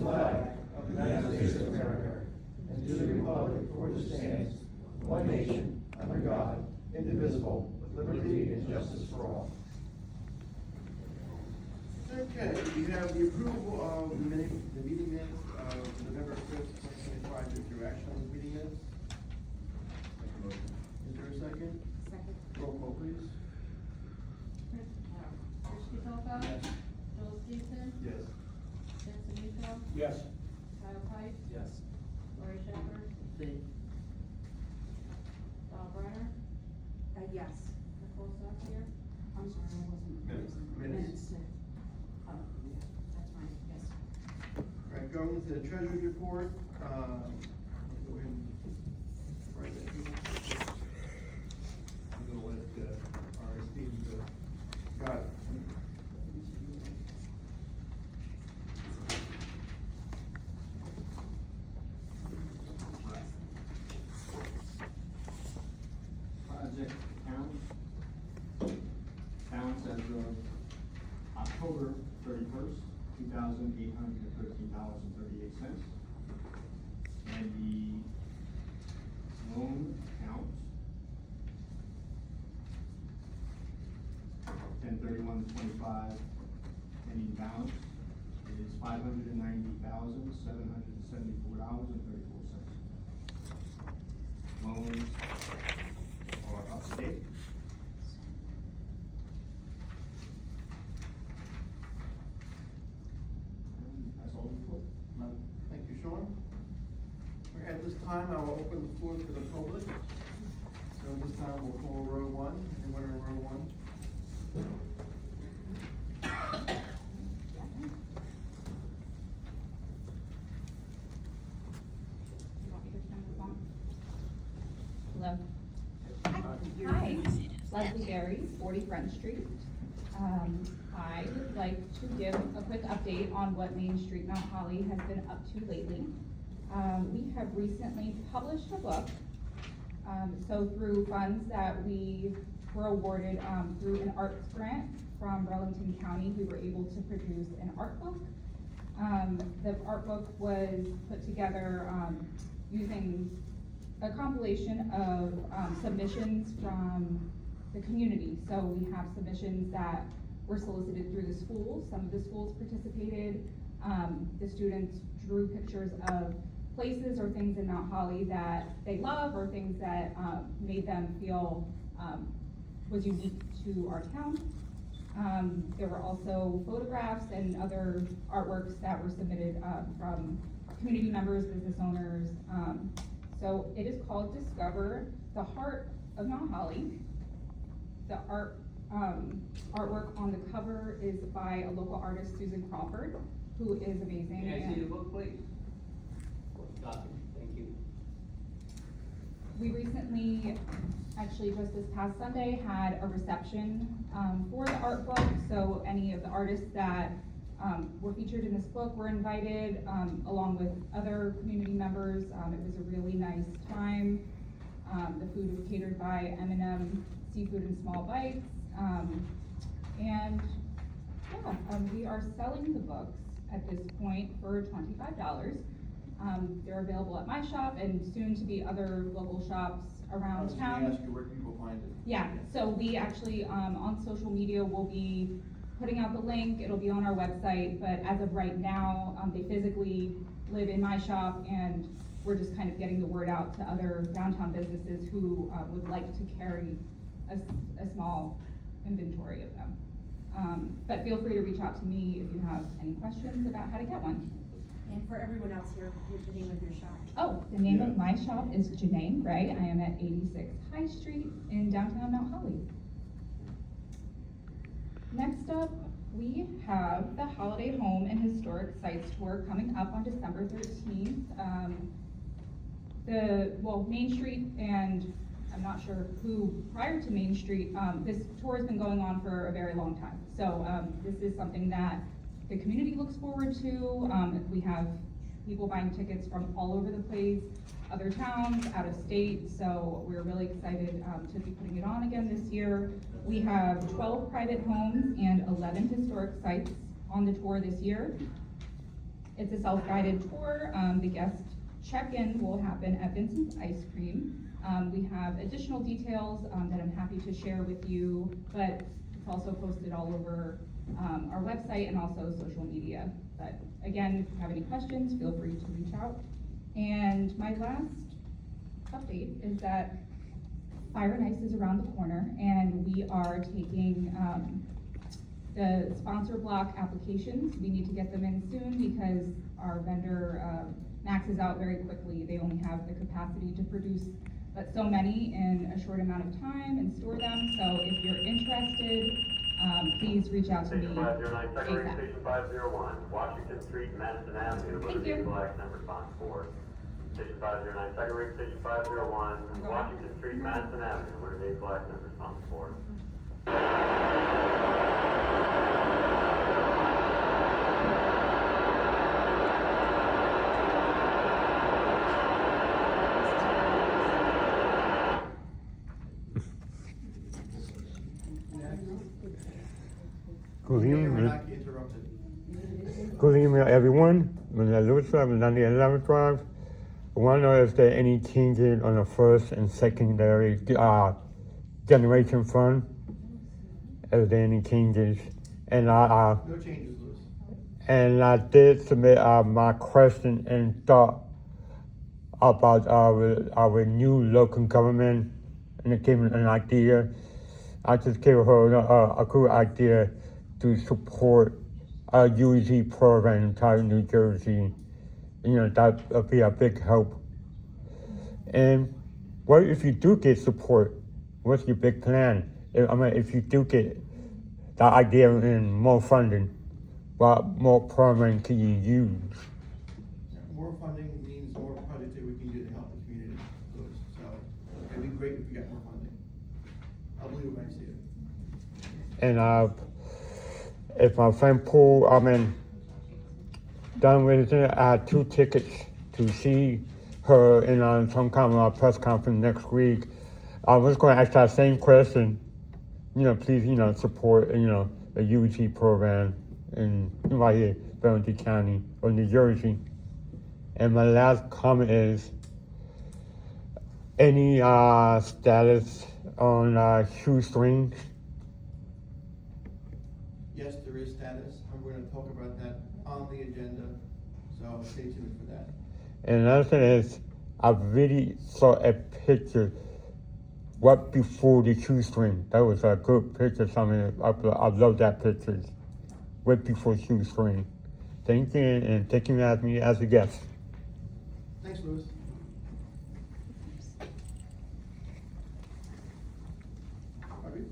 flag of the United States of America and to the republic for which it stands, one nation, under God, indivisible, with liberty and justice for all. Okay, we have the approval of the meeting minutes of November 5th, 2025. Is there action on the meeting minutes? Is there a second? Second. Roll call, please. Chris Kitolka? Yes. Joel Stevenson? Yes. Jensen Muto? Yes. Kyle Pike? Yes. Lori Shepherd? Bob Brenner? Yes. Nicole Stockton? I'm sorry, I wasn't. Minutes. That's fine, yes. All right, going to the treasurer's report, go ahead and write that here. I'm gonna let our esteemed Got it. project balance as of October 31st, $2,813.38. And the loan account 10/31/25 ending balance is $590,774.34. Loans are up to date. And that's all we put. Thank you, Sean. Okay, at this time, I will open the floor to the public. So at this time, we'll call row one. Anyone in row one? Hello. Hi, Leslie Berry, 40 Front Street. I would like to give a quick update on what Main Street Mount Holly has been up to lately. We have recently published a book. So through funds that we were awarded through an arts grant from Burlington County, we were able to produce an art book. The art book was put together using a compilation of submissions from the community. So we have submissions that were solicited through the schools. Some of the schools participated. The students drew pictures of places or things in Mount Holly that they love or things that made them feel was unique to our town. There were also photographs and other artworks that were submitted from community members, business owners. So it is called Discover the Heart of Mount Holly. The artwork on the cover is by a local artist, Susan Crawford, who is amazing. Can I see the book, please? Got it, thank you. We recently, actually just this past Sunday, had a reception for the art book. So any of the artists that were featured in this book were invited, along with other community members. It was a really nice time. The food was catered by M&M Seafood and Small Bites. And yeah, we are selling the books at this point for $25. They're available at my shop and soon to be other local shops around town. I was gonna ask you where people find it. Yeah, so we actually, on social media, will be putting out the link. It'll be on our website, but as of right now, they physically live in my shop, and we're just kind of getting the word out to other downtown businesses who would like to carry a small inventory of them. But feel free to reach out to me if you have any questions about how to get one. And for everyone else here, what's the name of your shop? Oh, the name of my shop is Janae Gray. I am at 86 High Street in downtown Mount Holly. Next up, we have the Holiday Home and Historic Sites Tour coming up on December 13th. Main Street, and I'm not sure who prior to Main Street, this tour has been going on for a very long time. So this is something that the community looks forward to. We have people buying tickets from all over the place, other towns, out of state, so we're really excited to be putting it on again this year. We have 12 private homes and 11 historic sites on the tour this year. It's a self-guided tour. The guest check-in will happen at Vincent's Ice Cream. We have additional details that I'm happy to share with you, but it's also posted all over our website and also social media. But again, if you have any questions, feel free to reach out. And my last update is that Fire and Ice is around the corner, and we are taking the sponsor block applications. We need to get them in soon because our vendor maxes out very quickly. They only have the capacity to produce but so many in a short amount of time and store them. So if you're interested, please reach out to me. Station 509, second ring, ASAP. station 501, Washington Street, Madison Avenue, Thank motor you. vehicle accident response 4. Station 509, second ring, station 501, Washington Street, Madison Avenue, motor vehicle accident response 4. Good Okay, we're evening, not interrupted. good evening, everyone. My name is Louis, I'm on the 11th Drive. I want to know if there are any changes on the first and secondary generation fund. Is there any changes? And No changes, Louis. I did submit my question and thought about our new local government, and it gave me an idea. I just gave her a good idea to support a UEZ program in entire New Jersey. You know, that would be a big help. And what if you do get support? What's your big plan? If you do get the idea and more funding, what more program can you use? More funding means more projects that we can do to help the community, Louis. So it'd be great if we got more funding. I'll believe it when I see it. And if my friend Paul, done with it, I had 2 tickets to see her in some kind of press conference next week. I was going to ask that same question. Please, support, the UEZ program right here, Burlington County or New Jersey. And my last comment is, any status on shoestrings? Yes, there is status. I'm going to talk about that on the agenda, so stay tuned for that. And another thing is, I really saw a picture right before the shoestring. That was a good picture. I love that picture. Right before shoestring. Thank you, and thank you for having me as a guest. Thanks, Louis. Bobby?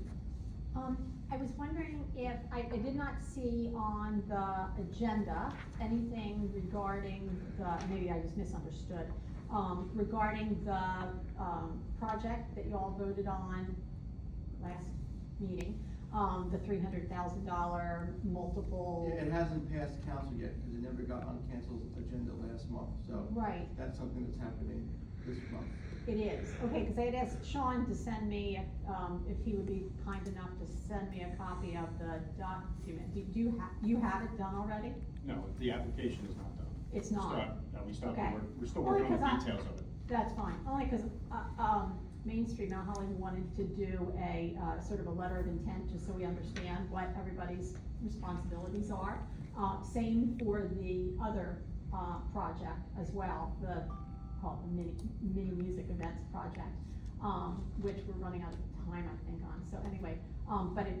I was wondering if, I did not see on the agenda anything regarding maybe I just misunderstood, regarding the, project that you all voted on last meeting, the $300,000 multiple. Yeah, it hasn't passed council yet, because it never got on council's agenda last month, so. Right. That's something that's happening this month. It is, okay, because I had asked Sean to send me, if he would be kind enough to send me a copy of the document. Do you have it done already? No, the application is not done. It's not? We still Okay. we're still Only working on 'cause the details of it. That's fine, only because, Main Street, Mount Holly wanted to do a, sort of a letter of intent, just so we understand what everybody's responsibilities are. Same for the other, project as well, called the mini music events project, which we're running out of time, I think, on, so anyway,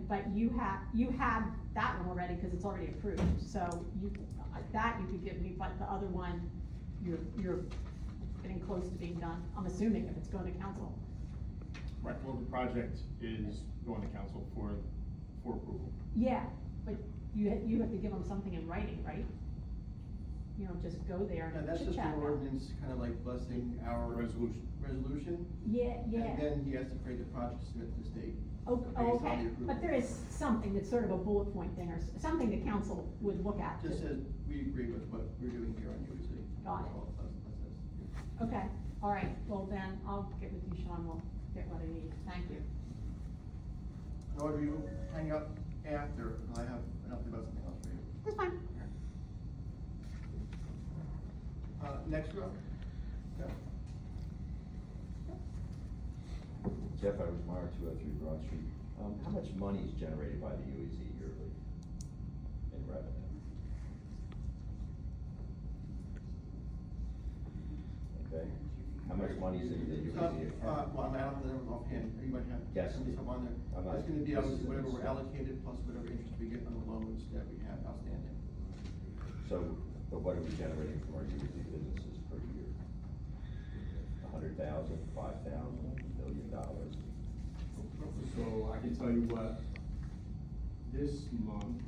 but you have that one already, because it's already approved, so that you could give me, but the other one, you're getting close to being done, I'm assuming, if it's going to council. Right, well, the project is going to council for approval. Yeah, but you have to give them something in writing, right? You know, just go there And and that's just chit-chat. an ordinance, kind of like blessing our resolution. Yeah, yeah. And then he has to create the project to submit to the state. Oh, based on the okay, approval. but there is something that's sort of a bullet point thing, or something the council would look at. Just says, we agree with what we're doing here on UEZ. Got it. That's all it says. Okay, all right, well then, I'll get with you, Sean, we'll get what I need, thank you. Audrey, you hang up after, I have an update about something else for you. That's fine. Next row? Yeah. Jeff Meyer, 203 Broad Street. How much money is generated by the UEZ yearly in revenue? Okay, how much money is in the UEZ account? Well, I'm out of the numbers offhand, you might have Yes. something on there. I'm not- It's gonna be this obviously is- whatever we're allocated plus whatever interest we get on the loans that we have outstanding. So, but what are we generating from our UEZ businesses per year? 100,000, 5,000, $1 million? So I can tell you what, this month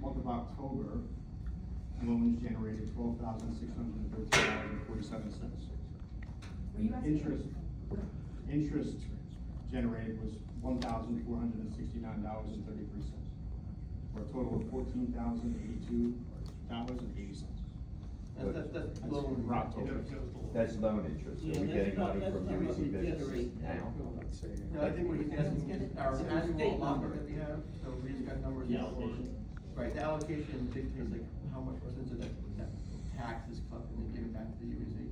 of October, loans generated $12,613.47. Were you asking? Interest generated was $1,469.33, for a total of $14,082.80. That's loan. for October. That's loan interest, are we Yeah, getting money that's from not what UEZ we businesses generate now? No, I think what he's asking is our It's a annual state allotment number. that we have, so we just got numbers. The allocation. Right, the allocation dictates like how much percentage of that tax is collected and given back to the UEZ.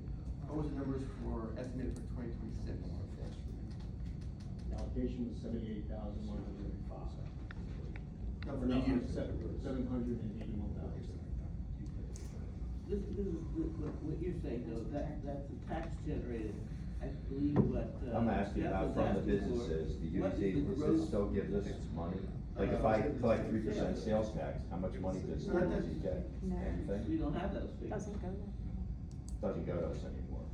What was the numbers for estimated for 2026? The allocation was $78,105. No, for the year. $781,000. This is what you're saying, though, that's the tax generated, I believe what, I'm asking Jeff about was from the asking for. businesses, the What UEZ, is the does gross- it still gives us money? Like if I collect 3% sales tax, how much money does the UEZ get? No. Anything? We don't have those figures. Doesn't go there. Doesn't go to us anymore.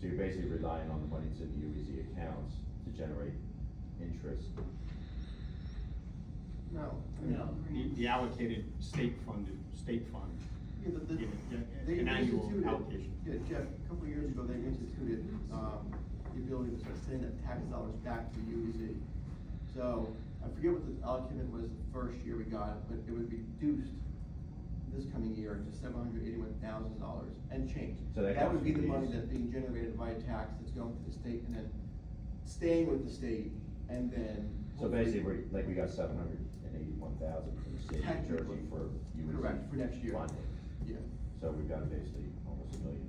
So you're basically relying on the money that's in the UEZ accounts to generate interest. No. No. The allocated state fund, Yeah, they an annual instituted- allocation. Yeah, Jeff, a couple of years ago, they instituted, the ability to start sending that tax dollars back to the UEZ. So, I forget what the allocation was the first year we got it, but it was reduced this coming year to $781,000 and change. So that would comes be the from money these. that's being generated by a tax that's going to the state and then staying with the state and then. So basically, we got 781,000 from the state of New Jersey Technically. for UEZ. Correct, for next year. Funding. Yeah. So we've got basically almost $1 million,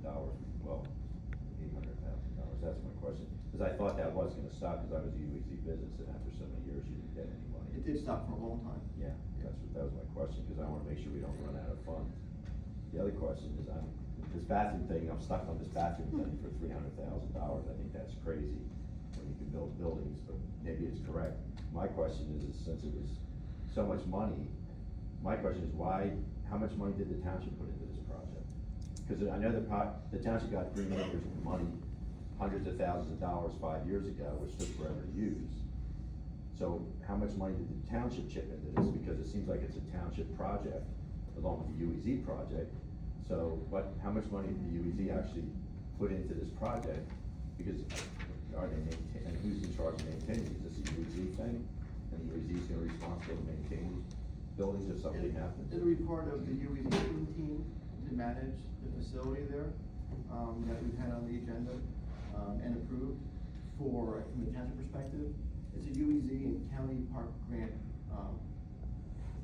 well, $800,000, that's my question. Cause I thought that was gonna stop, cause I was a UEZ business, and after so many years, you didn't get any money. It did stop for a long time. Yeah, that was my question, cause I wanna make sure we don't run out of funds. The other question is, this bathroom thing, I'm stuck on this bathroom thing for $300,000, I think that's crazy, when you can build buildings, but maybe it's correct. My question is, since it was so much money, my question is how much money did the township put into this project? Cause I know the township got Green Acres money, hundreds of thousands of dollars 5 years ago, which took forever to use. So how much money did the township chip into this? Because it seems like it's a township project along with the UEZ project. So how much money did the UEZ actually put into this project? Because and who's in charge of maintaining? Is this a UEZ thing? And the UEZ is gonna be responsible to maintain these buildings if something happens? It'll be part of the UEZ team to manage the facility there, that we've had on the agenda, and approved from a township perspective. It's a UEZ and county park grant,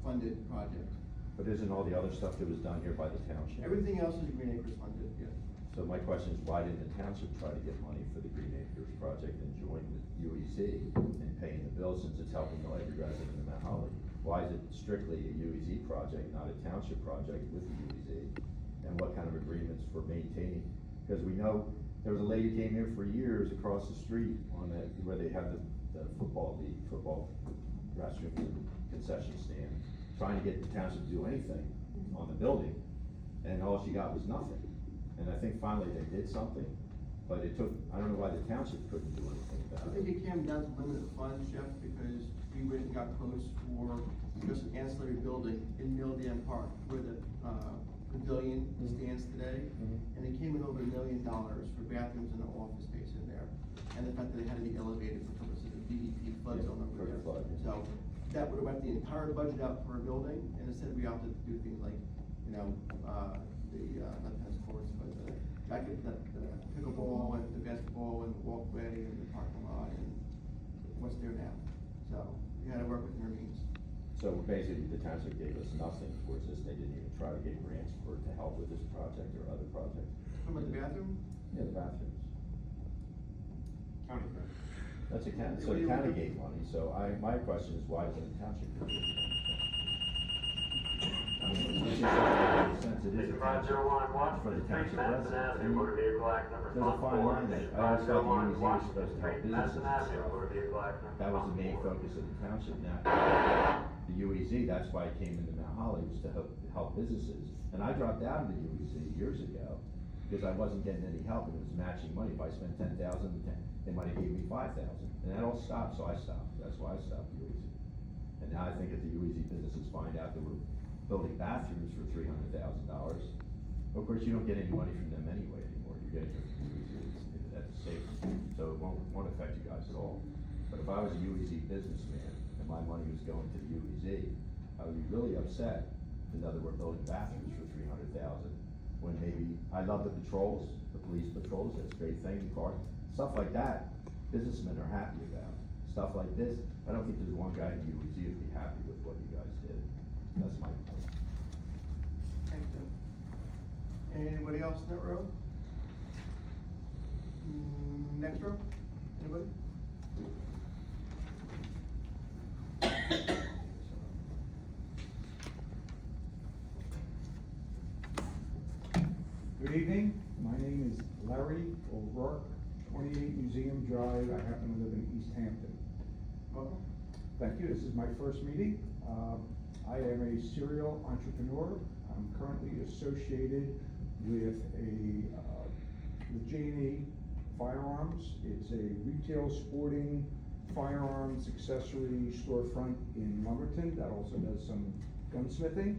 funded project. But isn't all the other stuff that was done here by the township? Everything else is Green Acres funded, yes. So my question is, why didn't the township try to get money for the Green Acres project and join the UEZ in paying the bill, since it's helping every resident in Mount Holly? Why is it strictly a UEZ project, not a township project with the UEZ? And what kind of agreements for maintaining? Because we know, there was a lady came here for years across the street on that, where they have the football restroom concession stand, trying to get the township to do anything on the building, and all she got was nothing. And I think finally they did something, but it took, I don't know why the township couldn't do anything I about think it. it came down to limited funds, Jeff, because we went and got quotes for just an ancillary building in Mill Dam Park where the, pavilion stands today. And it came in over $1 million for bathrooms and an office space in there. And the fact that it had to be elevated for purposes of DEP flood zone over For the there. flood, yeah. So that would have wiped the entire budget out for a building, and instead we opted to do things like, not tennis courts, but the pickleball and the basketball and the walkway and the parking lot and what's there now. So we had to work within our means. So basically, the township gave us nothing towards this, they didn't even try to get grants to help with this project. project or other projects. How about the bathroom? Yeah, the bathrooms. County, right? That's a county, so the county gave money, so my question is, why doesn't the township give it? I mean, this is since it is a township, 6501 for the Washington Street, township Madison residents. Avenue, motor vehicle accident There's a response fine 4. line there. I always thought the 6501 UEZ was Washington supposed to help Street, businesses Madison and Avenue, stuff. motor vehicle accident That was the main response 4. focus of the township. Now, the UEZ, that's why it came into Mount Holly, was to help businesses. And I dropped out of the UEZ years ago, because I wasn't getting any help, and it was matching money. If I spent 10,000, they might have gave me 5,000. And that all stopped, so I stopped. That's why I stopped the UEZ. And now I think if the UEZ businesses find out that we're building bathrooms for $300,000, of course, you don't get any money from them anyway anymore. You're getting it from the UEZ at the state, so it won't affect you guys at all. But if I was a UEZ businessman and my money was going to the UEZ, I would be really upset to know that we're building bathrooms for $300,000, when maybe, I love the patrols, the police patrols, that's a great thing, the cars, stuff like that, businessmen are happy about. Stuff like this, I don't think there's one guy in the UEZ who'd be happy with what you guys did. That's my point. Thanks, Tim. Anybody else in that row? Next row? Anybody? Good evening, my name is Larry O'Rourke, 28 Museum Drive, I happen to live in East Hampton. Welcome. Thank you, this is my first meeting. I am a serial entrepreneur. I'm currently associated with J&E Firearms. It's a retail sporting firearms accessory storefront in Lumberton that also does some gunsmithing.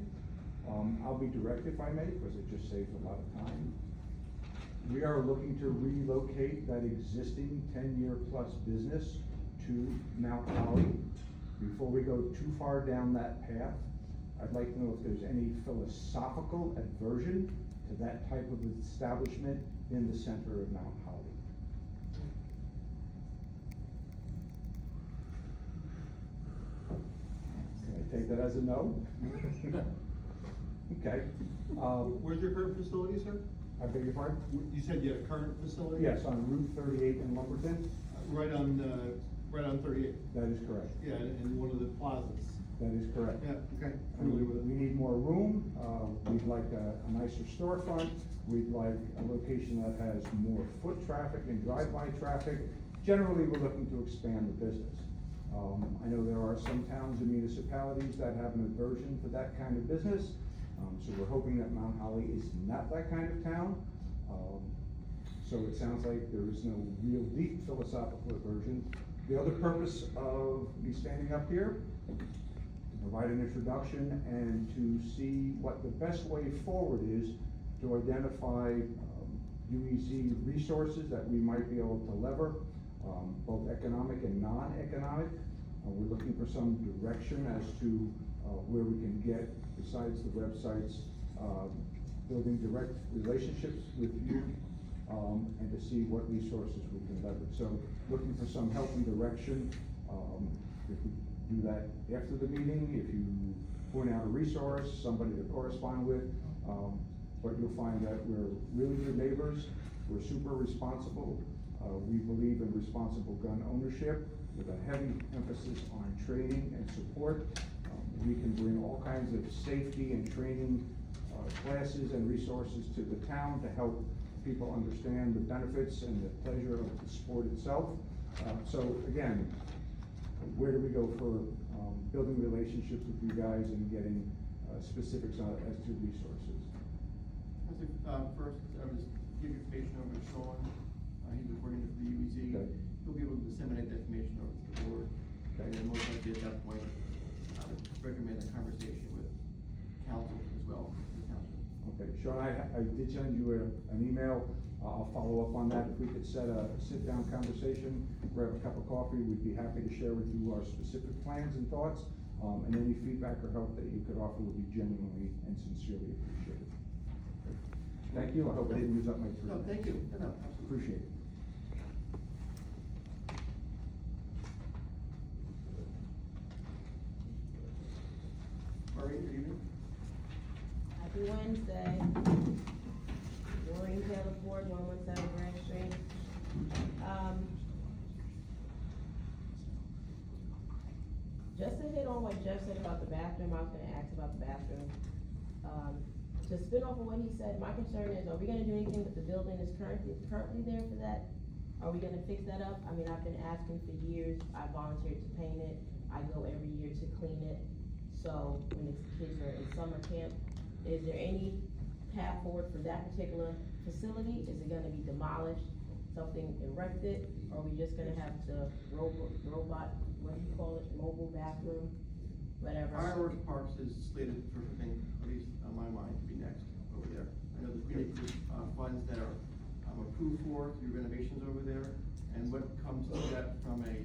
I'll be direct if I may, because it just saves a lot of time. We are looking to relocate that existing 10-year plus business to Mount Holly. Before we go too far down that path, I'd like to know if there's any philosophical aversion to that type of establishment in the center of Mount Holly. Can I take that as a no? Okay. Where's your current facility, sir? I beg your pardon? You said you had a current facility? Yes, on Route 38 in Lumberton. Right on 38. That is correct. Yeah, in one of the plazas. That is correct. Yeah, okay. We need more room, we'd like a nicer storefront, we'd like a location that has more foot traffic and drive-by traffic. Generally, we're looking to expand the business. I know there are some towns and municipalities that have an aversion to that kind of business, so we're hoping that Mount Holly is not that kind of town. So it sounds like there is no real deep philosophical aversion. The other purpose of me standing up here, to provide an introduction and to see what the best way forward is to identify UEZ resources that we might be able to lever, both economic and non-economic. We're looking for some direction as to where we can get, besides the websites, building direct relationships with you, and to see what resources we can leverage. So looking for some help and direction. If we do that after the meeting, if you point out a resource, somebody to correspond with, but you'll find that we're really good neighbors, we're super responsible, we believe in responsible gun ownership with a heavy emphasis on training and support. We can bring all kinds of safety and training classes and resources to the town to help people understand the benefits and the pleasure of the sport itself. So again, where do we go for building relationships with you guys and getting specifics as to resources? First, I was give information over to Sean. He's the coordinator for the UEZ. Okay. He'll be able to disseminate that information over to the board. Okay. And then most likely at that point, I would recommend a conversation with council as well, the township. Okay, Sean, I did send you an email. I'll follow up on that. If we could set a sit-down conversation, grab a cup of coffee, we'd be happy to share with you our specific plans and thoughts. And any feedback or help that you could offer would be genuinely and sincerely appreciated. Thank you. I hope I didn't use up my 3 minutes. No, thank you. No, absolutely. Appreciate it. Maureen, good evening. Happy Wednesday. what Jeff said about the bathroom, I was gonna ask about the bathroom. To spin off of what he said, my concern is, are we gonna do anything with the building that's currently there for that? Are we gonna fix that up? I mean, I've been asking for years, I volunteered to paint it, I go every year to clean it. So when the kids are in summer camp, is there any path forward for that particular facility? Is it gonna be demolished, something erected, or are we just gonna have the robot, what do you call it, mobile bathroom, whatever? Fireworks Parks is slated for something, at least on my mind, to be next over there. I know there's really good, funds that are, approved for through renovations over there, and what comes to that from a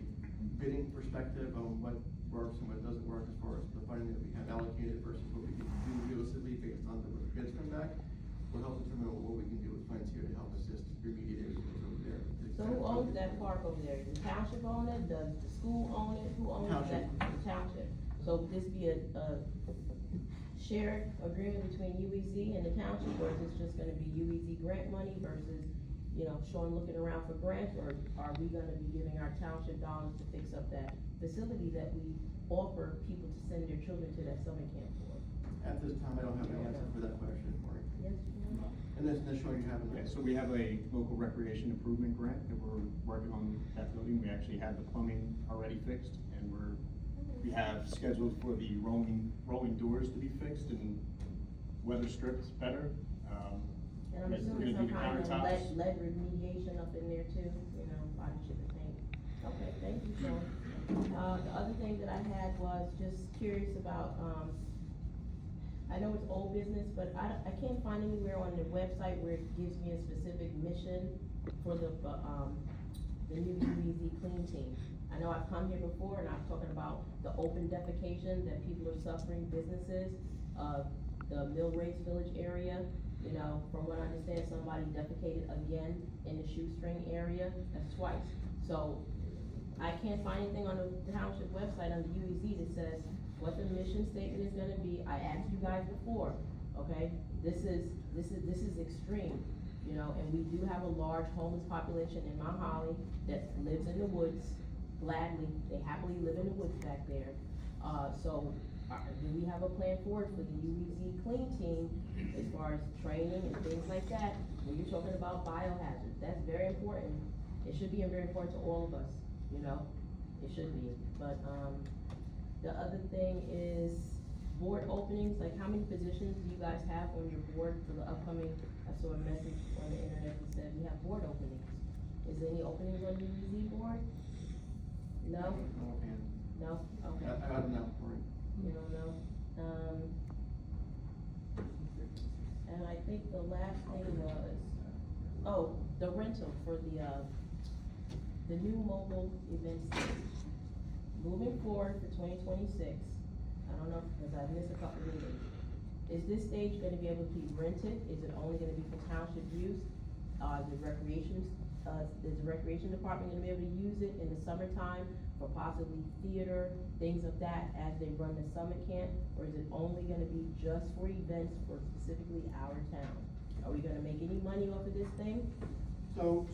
bidding perspective on what works and what doesn't work as far as the funding that we have allocated versus what we can do realistically based on the bids come back, will help determine what we can do with funds here to help assist remediate areas over there. So who owns that park over there? Does the township own it? Does the school own it? Who owns that? Township. The township. So would this be a shared agreement between UEZ and the township, or is this just gonna be UEZ grant money versus, you know, Sean looking around for grants, or are we gonna be giving our township dollars to fix up that facility that we offer people to send their children to that summer camp for? At this time, I don't have an answer for that question, Mark. Yes, Sean? And this, Sean, you have an Yeah, answer. so we have a local recreation improvement grant that we're working on that building. We actually have the plumbing already fixed, and we have scheduled for the rolling doors to be fixed and weather stripped better. And I'm we're assuming gonna do some the kind of countertops. lead remediation up in there too, you know, body chip and paint. Okay, thank you, Sean. The other thing that I had was just curious about, I know it's old business, but I can't find anywhere on the website where it gives me a specific mission for the new UEZ clean team. I know I've come here before and I'm talking about the open defecation that people are suffering, businesses, the Mill Race Village area. You know, from what I understand, somebody defecated again in the shoestring area, that's twice. So I can't find anything on the township website on the UEZ that says what the mission statement is gonna be. I asked you guys before, okay? This is extreme, you know, and we do have a large homeless population in Mount Holly that lives in the woods gladly. They happily live in the woods back there. Do we have a plan forward for the UEZ clean team as far as training and things like that? When you're talking about biohazards, that's very important. It should be very important to all of us, you know? It should be, but, the other thing is board openings, like how many positions do you guys have on your board for the upcoming, I saw a message on the internet that said we have board openings. Is there any openings on the UEZ board? No? No, and No? Okay. I don't know, Mark. You don't know? And I think the last thing was, the rental for the new mobile event stage. Moving forward for 2026, I don't know, because I missed a couple meetings. Is this stage gonna be able to be rented? Is it only gonna be for township use? Is the recreation department gonna be able to use it in the summertime for possibly theater, things of that, as they run the summer camp? Or is it only gonna be just for events for specifically our town? Are we gonna make any money off of this thing? So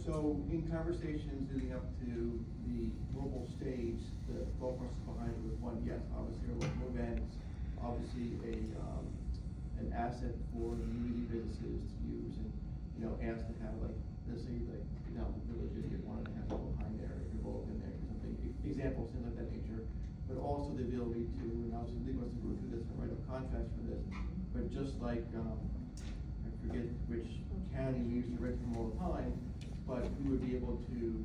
in conversations leading up to the mobile stage, the thought process behind it was one, yes, obviously our local events, obviously an asset for the UEZ businesses to use and, you know, ask to have like, let's say like, you know, the village idiot wanted to have a little behind there, involved in there, or something, examples, things like that nature. But also the ability to, and obviously legal us to go through this and write up contracts for this, but just like, I forget which county we used to rent from all the time, but we would be able to,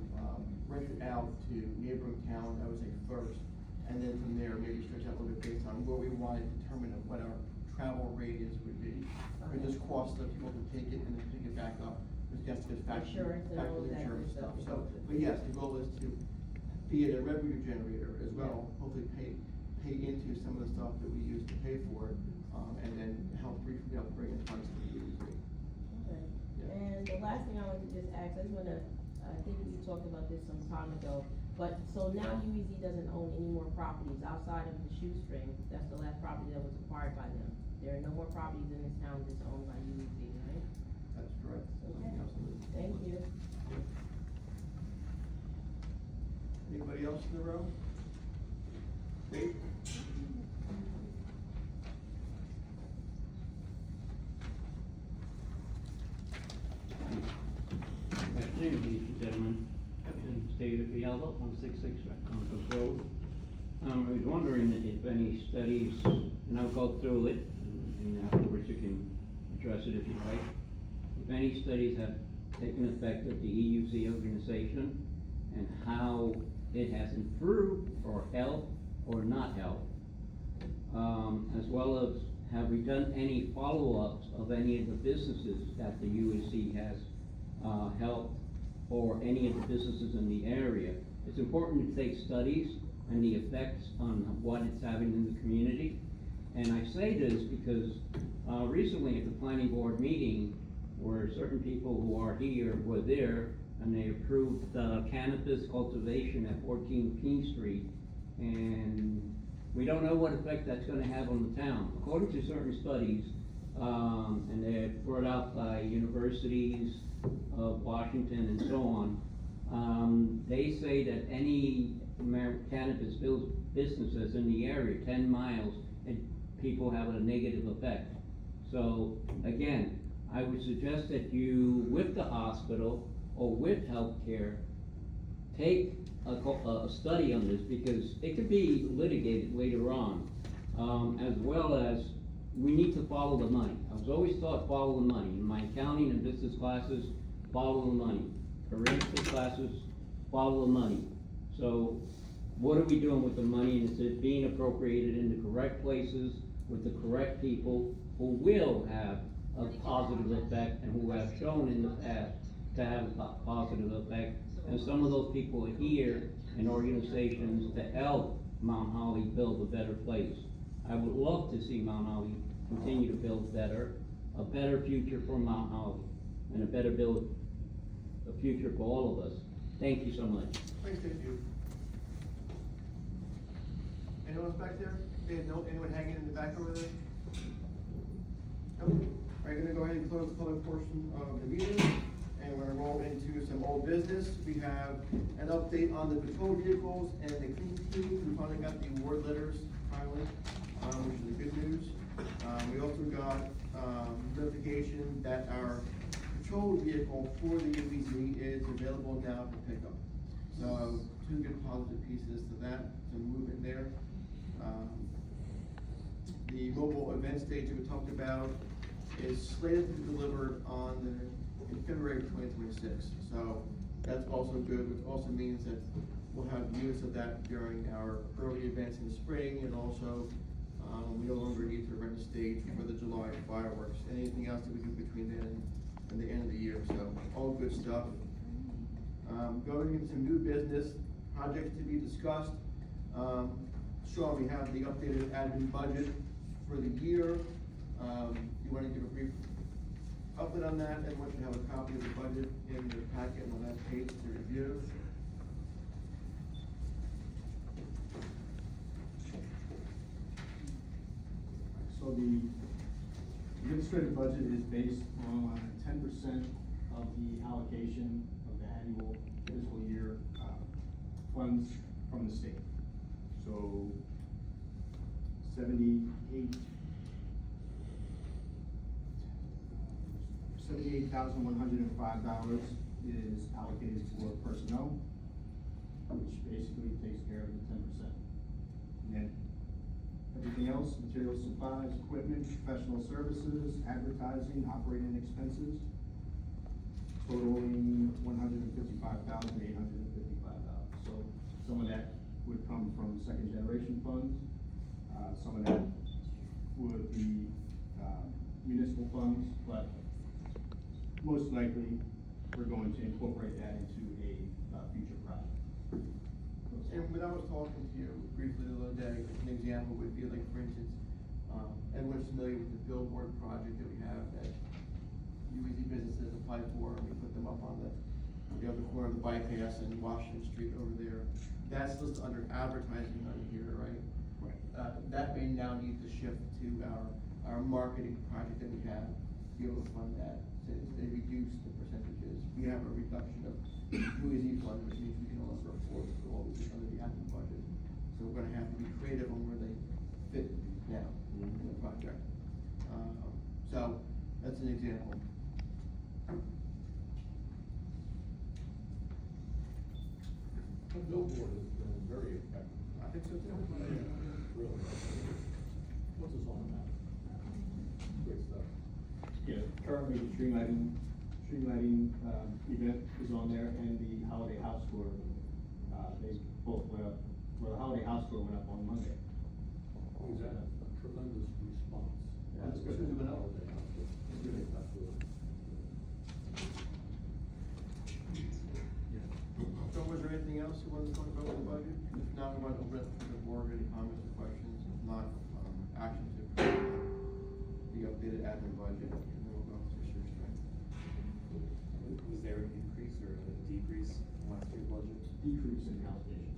rent it out to neighboring towns, I would say first, and then from there, maybe stretch out a little bit based on where we want to determine what our travel radius would be. Or just cost of people to take it and then pick it back up, because you have to factor Insurance and all the that insurance good stuff, stuff. so, but yes, the goal is to be a revenue generator as well, hopefully pay into some of the stuff that we use to pay for it, and then help bring in funds to the UEZ. Okay. Yeah. And the last thing I wanted to just ask, I think we talked about this some time ago, but so now UEZ doesn't own any more properties outside of the shoestring. That's the last property that was acquired by them. There are no more properties in this town that's owned by UEZ, right? That's correct. Okay. Absolutely. Thank you. Anybody else in the room? Dave? gentlemen, and David Fiallo, 166 Concord Road. I was wondering if any studies, and I'll go through it, and afterwards you can address it if you like. If any studies have taken effect of the EUZ organization and how it has improved or helped or not helped, as well as have we done any follow-ups of any of the businesses that the UEZ has helped or any of the businesses in the area. It's important to take studies and the effects on what it's having in the community. And I say this because recently at the planning board meeting, where certain people who are here were there, and they approved cannabis cultivation at 14 King Street, and we don't know what effect that's gonna have on the town. According to certain studies, and they're brought out by universities of Washington and so on, they say that any cannabis businesses in the area, 10 miles, and people have a negative effect. So, again, I would suggest that you, with the hospital or with healthcare, take a study on this, because it could be litigated later on, as well as we need to follow the money. I was always taught follow the money. In my accounting and business classes, follow the money. Forensic classes, follow the money. So what are we doing with the money, and is it being appropriated in the correct places with the correct people who will have a positive effect and who have shown in the past to have a positive effect? And some of those people are here in organizations to help Mount Holly build a better place. I would love to see Mount Holly continue to build better, a better future for Mount Holly, and a better a future for all of us. Thank you so much. Thanks, Dave. Anyone else back there? Anyone hanging in the back over there? Nope. All right, gonna go ahead and close the public portion of the meeting, and we're gonna roll into some old business. We have an update on the patrol vehicles and the clean team. We finally got the award letters, finally, which is the good news. We also got, notification that our patrol vehicle for the UEZ is available now for pickup. So, two good positive pieces to that, some movement there. The mobile event stage we talked about is slated to be delivered in February of 2026. So that's also good, which also means that we'll have use of that during our early events in the spring, and also we no longer need to rent a stage for the July fireworks. Anything else that we do between then and the end of the year, so all good stuff. Going into some new business, projects to be discussed. Sean, we have the updated admin budget for the year. You wanna give a brief update on that, and once you have a copy of the budget in your packet on that page to review. So the administrative budget is based on 10% of the allocation of the annual fiscal year funds from the state. So $78,105 is allocated for personnel, which basically takes care of the 10%. And then everything else, materials, supplies, equipment, professional services, advertising, operating expenses, totaling $155,855. So some of that would come from second generation funds. Some of that would be municipal funds, but most likely we're going to incorporate that into a future project. And when I was talking to you briefly the other day, an example would be like, for instance, everyone's familiar with the billboard project that we have that UEZ businesses apply for, and we put them up on the other corner of the bypass and Washington Street over there. That's listed under advertising on here, right? Right. That may now need to shift to our marketing project that we have, to be able to fund that, since they reduce the percentages. We have a reduction of UEZ funds, which means we can no longer afford to go all these under the admin budget. So we're gonna have to be creative on where they fit now in the project. So, that's an example. The billboard has been very effective. I think so too. Really. Puts us on the map. Great stuff. Yeah, currently the streamlighting, event is on there and the holiday house tour, they both went up, well, the holiday house tour went up on Monday. We've had a tremendous response. Yeah, that's good. To the holiday house. It's really tough to it. So was there anything else you wanted to talk about with the budget? If not, we want to open it to the board, any comments or questions? If not, action to approve the updated admin budget, and then we'll go through sewer strength. Was there an increase or a decrease in last year's budget? Decrease in allocation.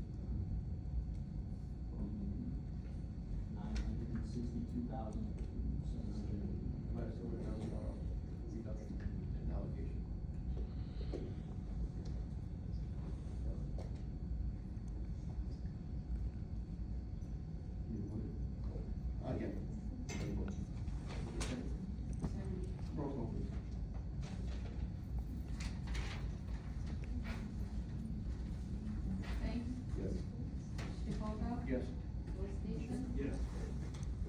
From $962,700. Last year, we had a reduction in allocation. Again. Roll call, please. Banks? Yes. Chifalco? Yes. Will Station? Yes.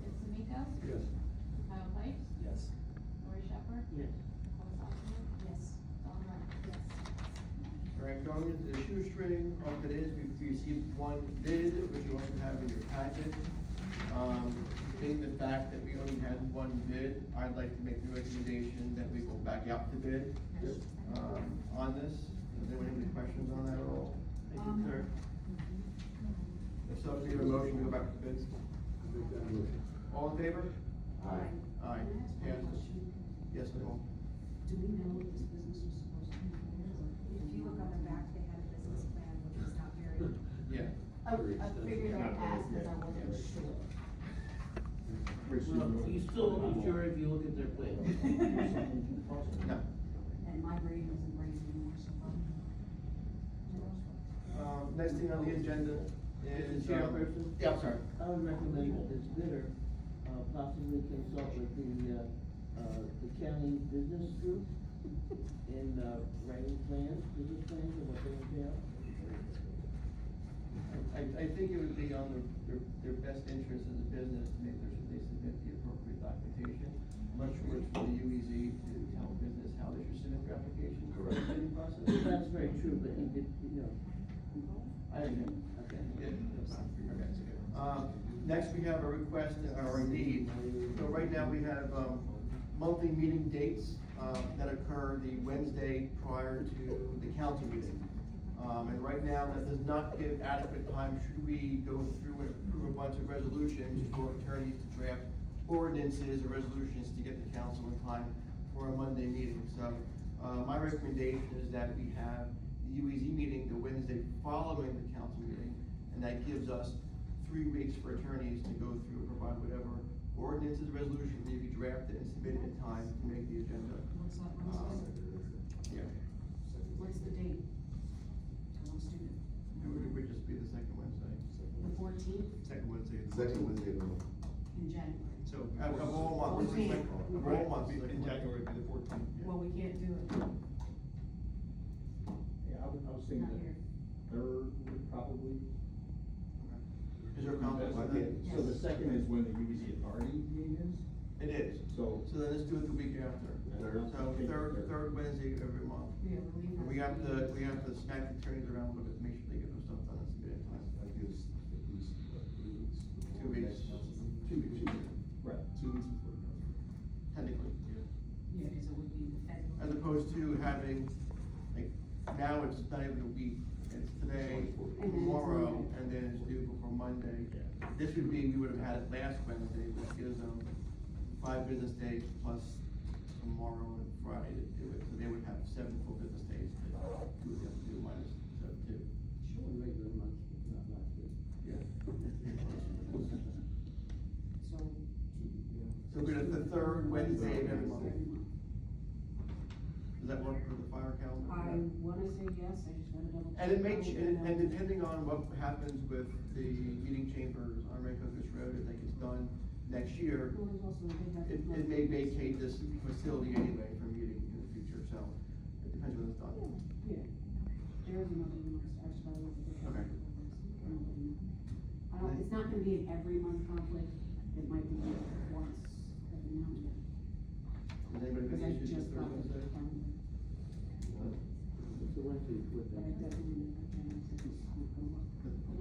Ed D'Amico? Yes. Kyle Pipes? Yes. Lori Shepherd? Yes. Nicole Sosterman? Yes. Dawn Ryan? Yes. All right, going into the shoestring, all it is, we received one bid, which you also have in your packet. Being the fact that we only had one bid, I'd like to make the recommendation that we go back out to bid, on this. Does anyone have any questions on that at all? Thank you, sir. If so, do you have a motion to go back to bids? Make that motion. All in favor? Aye. Aye. Passes. Yes, Nicole? Do we know what this business was supposed to be for? If you look on the back, they had a business plan, which is not very, Yeah. I figured I'd ask, because I wasn't sure. Well, you still won't be sure if you look at their plan. No. and my brain isn't brain anymore, so. Next thing on the agenda is. Mr. Chairperson? Yeah, I'm sorry. I would recommend that this bidder, possibly consult with the county business group in, writing plans, business plans, and what they entail. I think it would be on their best interest as a business to make sure they submit the appropriate documentation. I'm not sure it's for the UEZ to tell business how they should submit their application for the bidding process. That's very true, but he did, you know. I agree. Okay. Yeah, that's fine. Okay. Next, we have a request, or a need. So right now, we have, monthly meeting dates, that occur the Wednesday prior to the council meeting. And right now, that does not give adequate time, should we go through and approve a bunch of resolutions for attorneys to draft ordinances or resolutions to get the council in time for a Monday meeting. So, my recommendation is that we have the UEZ meeting the Wednesday following the council meeting, and that gives us 3 weeks for attorneys to go through and provide whatever ordinances, resolution may be drafted and submitted in time to make the agenda. What's that Wednesday? Yeah, What's the date? I'm a student. it would just be the second Wednesday. The 14th Second Wednesday. Second Wednesday of the month. in January. So. Of all months, We can't. of all months. In January, it'd be the 14th. Well, we can't do it. Yeah, I was thinking Not that here. third would probably. Is there a conflict with that? So the second is when the UEZ authority meeting is, It is. so. So then let's do it the week after. Third. So third Wednesday of every month. Yeah, we leave. And we have to smack the attorneys around a little bit to make sure they get their stuff done and submit in time. That gives at least, 3 weeks. 2 weeks. 2 weeks. Right. 2 weeks before the council. Technically. Yeah, because it would be the February. As opposed to having, like, now it's not even a week, it's today, tomorrow, and then it's due before Monday. This would be, we would have had it last Wednesday, which gives them 5 business days plus tomorrow and Friday to do it, so they would have 7 full business days to do what they have to do minus 2. Sure. Regular months, but not last week. Yeah. So. So we're at the third Wednesday of every month. Does that work for the fire calendar? I wanna say yes, I just gotta double check. And it may, and depending on what happens with the meeting chambers on Rancocas Road, if that gets done next year, Well, there's also a big it may vacate this facility anyway for meeting in the future, so it depends when it's done. Yeah, there is another one, I just gotta look at the. Okay. gonna be an every month conflict, it might be once every now and then. Does anybody have Because I any issues just with got the Thursday? calendar, So when do you put but I that? definitely, I can, would go up. He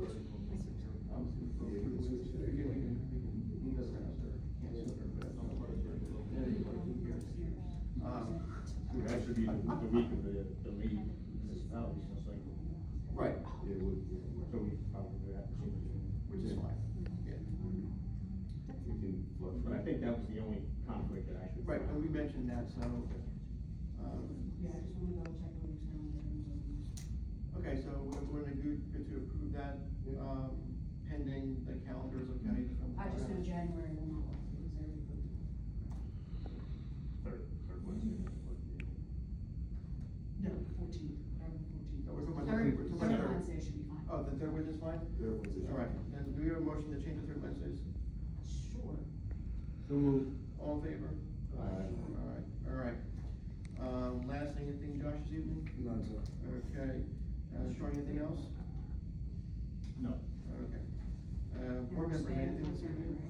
doesn't answer, can't answer, but that's not part of it. Yeah, he was here. It would actually be the week of the lead municipalities, most likely. Right, It would, so we probably have to change it. which is fine, yeah. We can look, but I think that was the only conflict that I could. Right, and we mentioned that, so, Yeah, I just wanna double check on your calendar and okay, so we're gonna good to approve that, pending the calendar is okay from. I just know January will not work, because I already booked it. Third Wednesday. No, 14th, whatever, 14th. No, we're talking about Third, we're talking about third third. Wednesday should be fine. Oh, the third Wednesday's fine? Third Wednesday's All right, then do we have a motion to change the third Wednesdays? Sure. So moved. All in favor? Aye. All right. Last thing, anything, Josh, this evening? None, sir. Okay, Sean, anything else? No. Okay. Board members, anything this evening?